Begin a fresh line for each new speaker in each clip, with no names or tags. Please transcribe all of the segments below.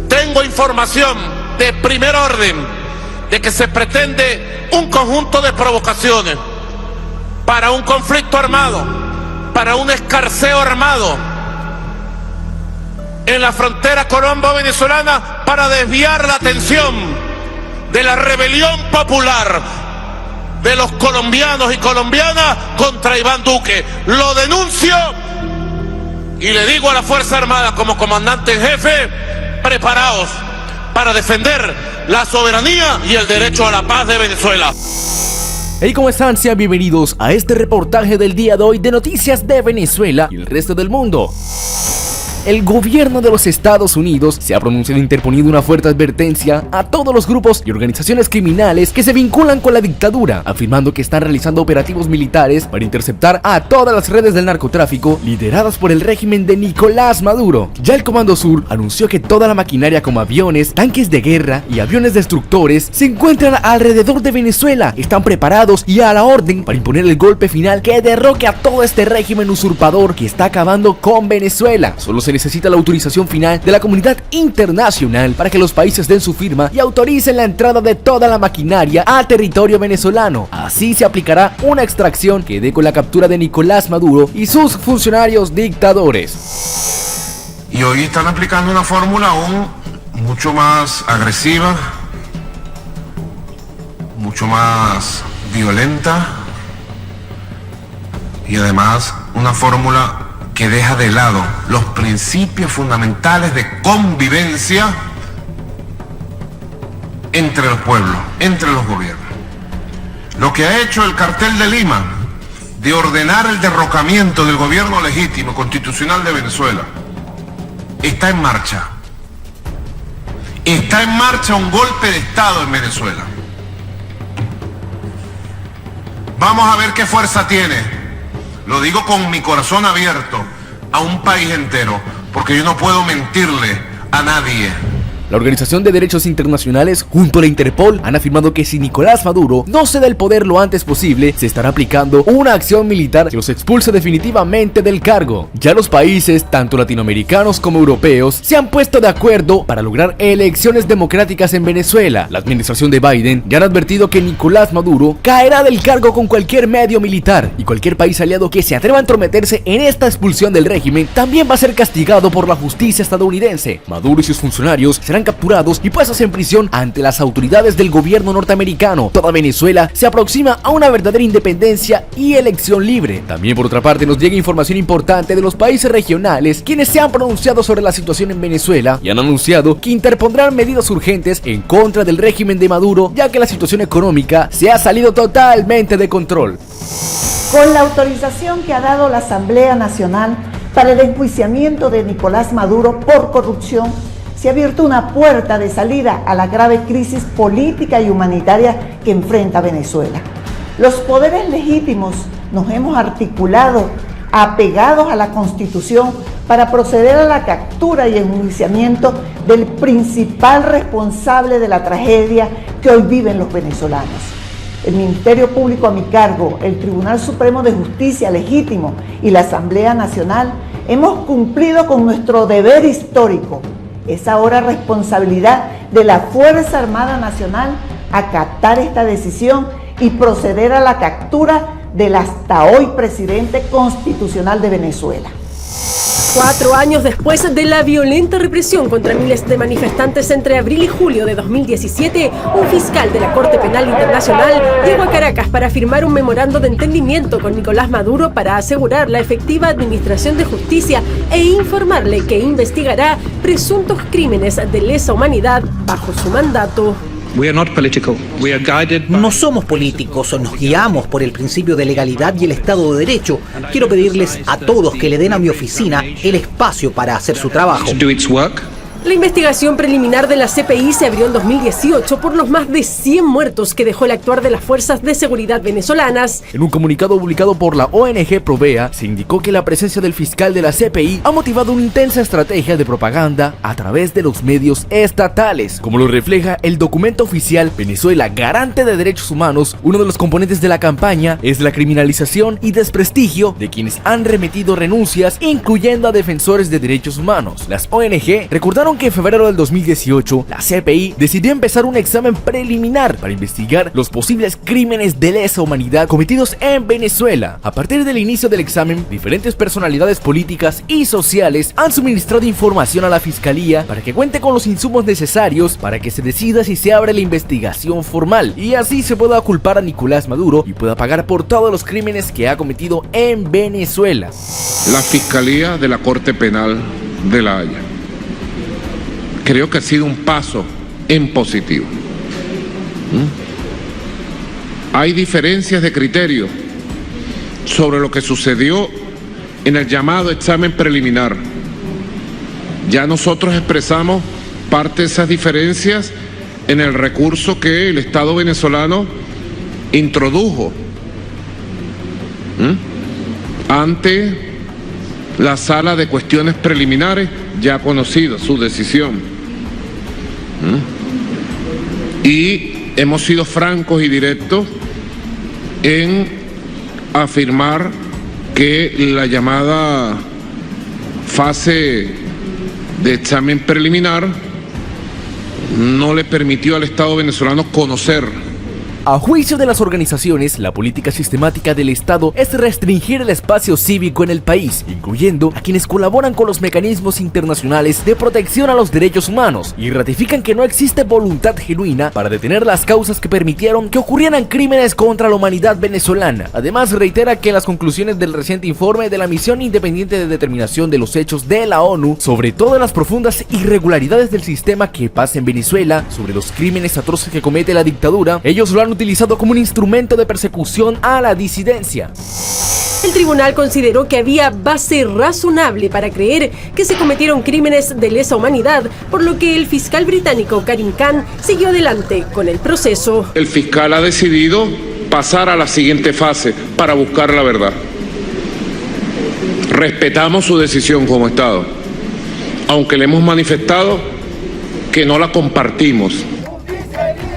Tengo información de primer orden de que se pretende un conjunto de provocaciones para un conflicto armado, para un escarceo armado en la frontera colombo-venezolana para desviar la atención de la rebelión popular de los colombianos y colombianas contra Iván Duque. Lo denuncio y le digo a la Fuerza Armada como comandante en jefe, preparaos para defender la soberanía y el derecho a la paz de Venezuela.
Hey, ¿cómo están? Sean bienvenidos a este reportaje del día de hoy de noticias de Venezuela y el resto del mundo. El gobierno de los Estados Unidos se ha pronunciado interponiendo una fuerte advertencia a todos los grupos y organizaciones criminales que se vinculan con la dictadura, afirmando que están realizando operativos militares para interceptar a todas las redes del narcotráfico lideradas por el régimen de Nicolás Maduro. Ya el Comando Sur anunció que toda la maquinaria como aviones, tanques de guerra y aviones destructores se encuentran alrededor de Venezuela, están preparados y a la orden para imponer el golpe final que derroque a todo este régimen usurpador que está acabando con Venezuela. Solo se necesita la autorización final de la comunidad internacional para que los países den su firma y autoricen la entrada de toda la maquinaria a territorio venezolano. Así se aplicará una extracción que dé con la captura de Nicolás Maduro y sus funcionarios dictadores.
Y hoy están aplicando una fórmula aún mucho más agresiva, mucho más violenta y además una fórmula que deja de lado los principios fundamentales de convivencia entre los pueblos, entre los gobiernos. Lo que ha hecho el Cartel de Lima de ordenar el derrocamiento del gobierno legítimo constitucional de Venezuela está en marcha. Está en marcha un golpe de Estado en Venezuela. Vamos a ver qué fuerza tiene. Lo digo con mi corazón abierto a un país entero, porque yo no puedo mentirle a nadie.
La Organización de Derechos Internacionales junto a la Interpol han afirmado que si Nicolás Maduro no cede el poder lo antes posible, se estará aplicando una acción militar que los expulse definitivamente del cargo. Ya los países, tanto latinoamericanos como europeos, se han puesto de acuerdo para lograr elecciones democráticas en Venezuela. La administración de Biden ya han advertido que Nicolás Maduro caerá del cargo con cualquier medio militar, y cualquier país aliado que se atreva a entrometerse en esta expulsión del régimen también va a ser castigado por la justicia estadounidense. Maduro y sus funcionarios serán capturados y puestos en prisión ante las autoridades del gobierno norteamericano. Toda Venezuela se aproxima a una verdadera independencia y elección libre. También, por otra parte, nos llega información importante de los países regionales, quienes se han pronunciado sobre la situación en Venezuela y han anunciado que interpondrán medidas urgentes en contra del régimen de Maduro, ya que la situación económica se ha salido totalmente de control.
Con la autorización que ha dado la Asamblea Nacional para el enjuiciamiento de Nicolás Maduro por corrupción, se ha abierto una puerta de salida a la grave crisis política y humanitaria que enfrenta Venezuela. Los poderes legítimos nos hemos articulado apegados a la Constitución para proceder a la captura y enjuiciamiento del principal responsable de la tragedia que hoy viven los venezolanos. El Ministerio Público a mi cargo, el Tribunal Supremo de Justicia legítimo y la Asamblea Nacional hemos cumplido con nuestro deber histórico. Es ahora responsabilidad de la Fuerza Armada Nacional acatar esta decisión y proceder a la captura del hasta hoy presidente constitucional de Venezuela.
4 años después de la violenta represión contra miles de manifestantes entre abril y julio de 2017, un fiscal de la Corte Penal Internacional llegó a Caracas para firmar un memorando de entendimiento con Nicolás Maduro para asegurar la efectiva administración de justicia e informarle que investigará presuntos crímenes de lesa humanidad bajo su mandato.
No somos políticos, nos guiamos por el principio de legalidad y el Estado de Derecho. Quiero pedirles a todos que le den a mi oficina el espacio para hacer su trabajo.
La investigación preliminar de la CPI se abrió en 2018 por los más de 100 muertos que dejó el actuar de las fuerzas de seguridad venezolanas.
En un comunicado publicado por la ONG Provea, se indicó que la presencia del fiscal de la CPI ha motivado una intensa estrategia de propaganda a través de los medios estatales. Como lo refleja el documento oficial Venezuela Garante de Derechos Humanos, uno de los componentes de la campaña es la criminalización y desprestigio de quienes han remitido renuncias, incluyendo a defensores de derechos humanos. Las ONG recordaron que en febrero del 2018 la CPI decidió empezar un examen preliminar para investigar los posibles crímenes de lesa humanidad cometidos en Venezuela. A partir del inicio del examen, diferentes personalidades políticas y sociales han suministrado información a la Fiscalía para que cuente con los insumos necesarios para que se decida si se abre la investigación formal y así se pueda culpar a Nicolás Maduro y pueda pagar por todos los crímenes que ha cometido en Venezuela.
La Fiscalía de la Corte Penal de La Haya. Creo que ha sido un paso en positivo. Hay diferencias de criterio sobre lo que sucedió en el llamado examen preliminar. Ya nosotros expresamos parte de esas diferencias en el recurso que el Estado venezolano introdujo ante la Sala de Cuestiones Preliminares, ya conocido su decisión. Y hemos sido francos y directos en afirmar que la llamada fase de examen preliminar no le permitió al Estado venezolano conocer.
A juicio de las organizaciones, la política sistemática del Estado es restringir el espacio cívico en el país, incluyendo a quienes colaboran con los mecanismos internacionales de protección a los derechos humanos, y ratifican que no existe voluntad genuina para detener las causas que permitieron que ocurrieran crímenes contra la humanidad venezolana. Además, reitera que las conclusiones del reciente informe de la Misión Independiente de Determinación de los Hechos de la ONU sobre todas las profundas irregularidades del sistema que pasa en Venezuela, sobre los crímenes atroces que comete la dictadura, ellos lo han utilizado como un instrumento de persecución a la disidencia.
El tribunal consideró que había base razonable para creer que se cometieron crímenes de lesa humanidad, por lo que el fiscal británico Karim Khan siguió adelante con el proceso.
El fiscal ha decidido pasar a la siguiente fase para buscar la verdad. Respetamos su decisión como Estado, aunque le hemos manifestado que no la compartimos.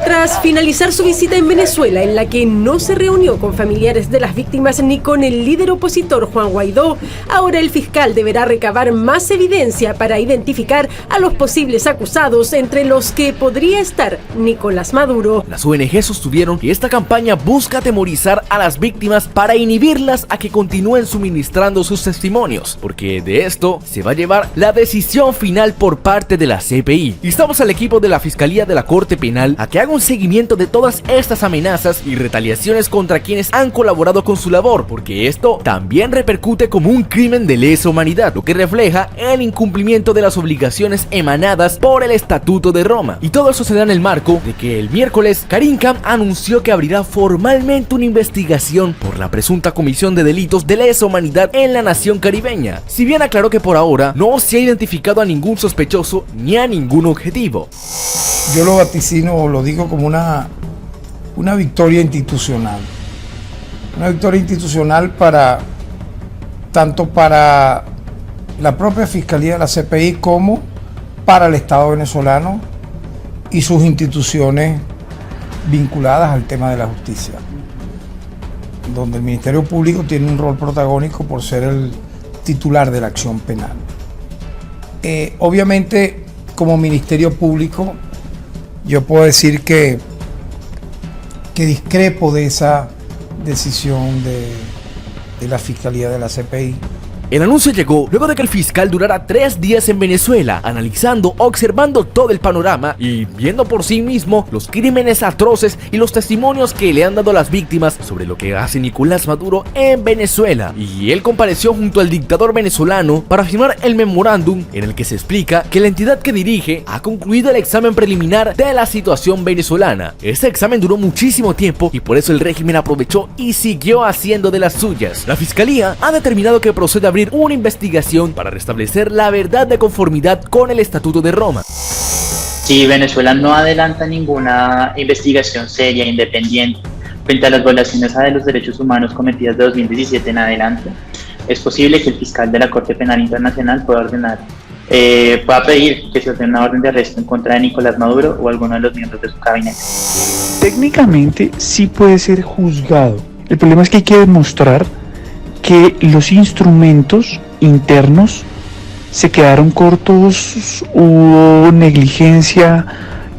Tras finalizar su visita en Venezuela, en la que no se reunió con familiares de las víctimas ni con el líder opositor Juan Guaidó, ahora el fiscal deberá recabar más evidencia para identificar a los posibles acusados, entre los que podría estar Nicolás Maduro.
Las ONG sostuvieron que esta campaña busca atemorizar a las víctimas para inhibirlas a que continúen suministrando sus testimonios, porque de esto se va a llevar la decisión final por parte de la CPI. Instamos al equipo de la Fiscalía de la Corte Penal a que haga un seguimiento de todas estas amenazas y retaliaciones contra quienes han colaborado con su labor, porque esto también repercute como un crimen de lesa humanidad, lo que refleja el incumplimiento de las obligaciones emanadas por el Estatuto de Roma. Y todo eso se da en el marco de que el miércoles Karim Khan anunció que abrirá formalmente una investigación por la presunta comisión de delitos de lesa humanidad en la nación caribeña. Si bien aclaró que por ahora no se ha identificado a ningún sospechoso ni a ningún objetivo.
Yo lo vaticino o lo digo como una victoria institucional. Una victoria institucional tanto para la propia Fiscalía de la CPI como para el Estado venezolano y sus instituciones vinculadas al tema de la justicia, donde el Ministerio Público tiene un rol protagónico por ser el titular de la acción penal. Obviamente, como Ministerio Público, yo puedo decir que discrepo de esa decisión de la Fiscalía de la CPI.
El anuncio llegó luego de que el fiscal durara 3 días en Venezuela, analizando, observando todo el panorama y viendo por sí mismo los crímenes atroces y los testimonios que le han dado las víctimas sobre lo que hace Nicolás Maduro en Venezuela. Y él compareció junto al dictador venezolano para firmar el memorándum en el que se explica que la entidad que dirige ha concluido el examen preliminar de la situación venezolana. Este examen duró muchísimo tiempo y por eso el régimen aprovechó y siguió haciendo de las suyas. La fiscalía ha determinado que procede a abrir una investigación para restablecer la verdad de conformidad con el Estatuto de Roma.
Si Venezuela no adelanta ninguna investigación seria e independiente frente a las violaciones a los derechos humanos cometidas de 2017 en adelante, es posible que el fiscal de la Corte Penal Internacional pueda pedir que se ordene una orden de arresto en contra de Nicolás Maduro o alguno de los miembros de su gabinete.
Técnicamente sí puede ser juzgado. El problema es que hay que demostrar que los instrumentos internos se quedaron cortos, hubo negligencia,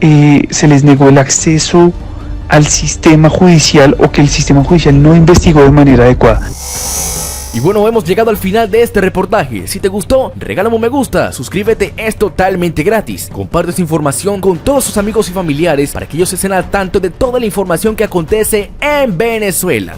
se les negó el acceso al sistema judicial o que el sistema judicial no investigó de manera adecuada.
Y bueno, hemos llegado al final de este reportaje. Si te gustó, regálame un me gusta, suscríbete, es totalmente gratis. Comparte esta información con todos sus amigos y familiares para que ellos estén al tanto de toda la información que acontece en Venezuela.